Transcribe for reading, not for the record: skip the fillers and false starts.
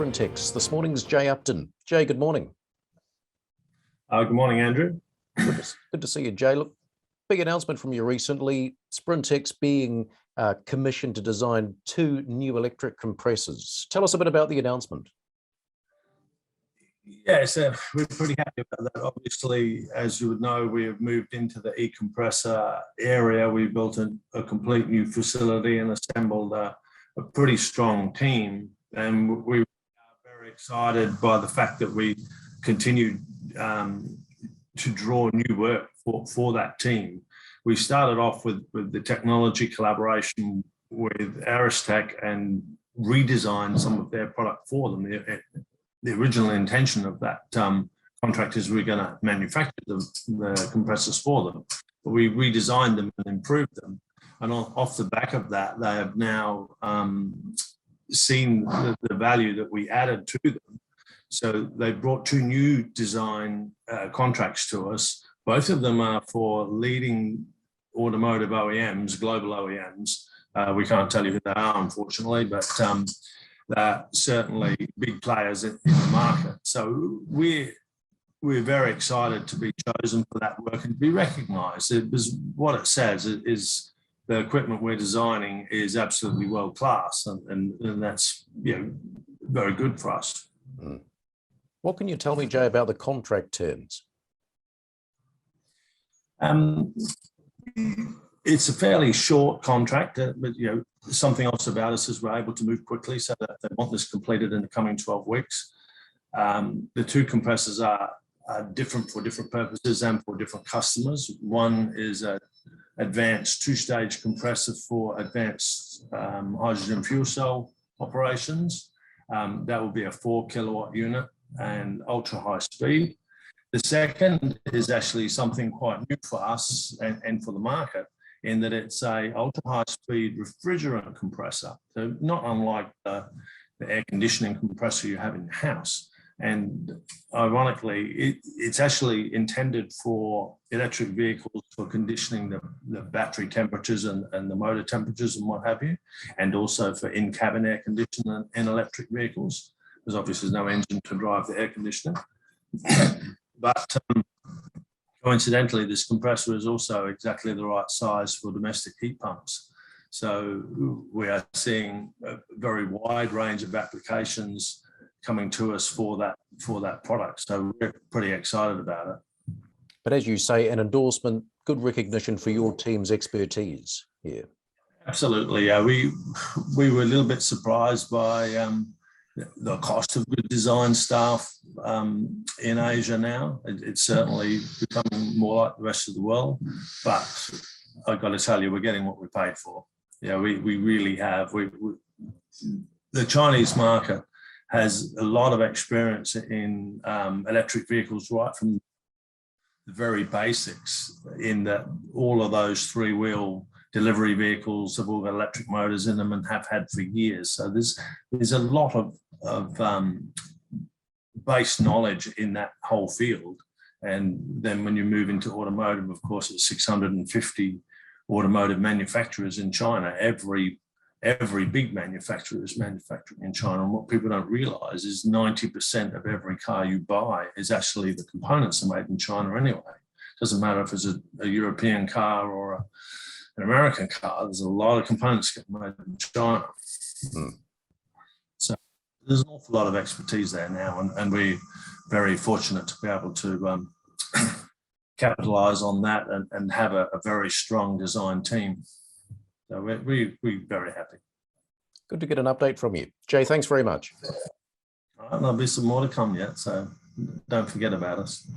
Sprintex. This morning's Jay Upton. Jay, good morning. Good morning, Andrew. Good to see you, Jay. Look, big announcement from you recently. Sprintex being commissioned to design 2 new electric compressors. Tell us a bit about the announcement. Yes, we're pretty happy about that. Obviously, as you would know, we have moved into the e-compressor area. We built a complete new facility and assembled a pretty strong team. And we are very excited by the fact that we continued to draw new work for that team. We started off with the technology collaboration with Aristech and redesigned some of their product for them. The original intention of that contract is we're going to manufacture the compressors for them, but we redesigned them and improved them. And off the back of that, they have now seen the value that we added to them. So they brought 2 new design contracts to us. Both of them are for leading automotive OEMs, global OEMs. We can't tell you who they are, unfortunately, but they're certainly big players in the market. So we're very excited to be chosen for that work and to be recognised. Because what it says is the equipment we're designing is absolutely world class, and that's very good for us. What can you tell me, Jay, about the contract terms? It's a fairly short contract, but something else about us is we're able to move quickly, so that they want this completed in the coming 12 weeks. The 2 compressors are different for different purposes and for different customers. One is an advanced 2-stage compressor for advanced hydrogen fuel cell operations. That will be a 4 kilowatt unit and ultra high speed. The second is actually something quite new for us and for the market, in that it's a ultra high speed refrigerant compressor. So not unlike the air conditioning compressor you have in your house. And ironically, it's actually intended for electric vehicles for conditioning the battery temperatures and the motor temperatures and what have you, and also for in-cabin air conditioning in electric vehicles, because obviously there's no engine to drive the air conditioner. But coincidentally, this compressor is also exactly the right size for domestic heat pumps. So we are seeing a very wide range of applications coming to us for that product. So we're pretty excited about it. But as you say, an endorsement, good recognition for your team's expertise here. Absolutely, yeah. We were a little bit surprised by the cost of good design staff in Asia now. It's certainly becoming more like the rest of the world, but I've got to tell you, we're getting what we paid for. Yeah, we really have. The Chinese market has a lot of experience in electric vehicles, right from the very basics, in that all of those 3-wheel delivery vehicles have all got electric motors in them and have had for years. So there's a lot of base knowledge in that whole field. And then when you move into automotive, of course, it's 650 automotive manufacturers in China. Every big manufacturer is manufacturing in China. And what people don't realize is 90% of every car you buy is actually the components are made in China anyway. It doesn't matter if it's a European car or an American car, there's a lot of components getting made in China. So there's an awful lot of expertise there now, and we're very fortunate to be able to capitalize on that and have a very strong design team. So we're very happy. Good to get an update from you. Jay, thanks very much. All right, there'll be some more to come yet, so don't forget about us.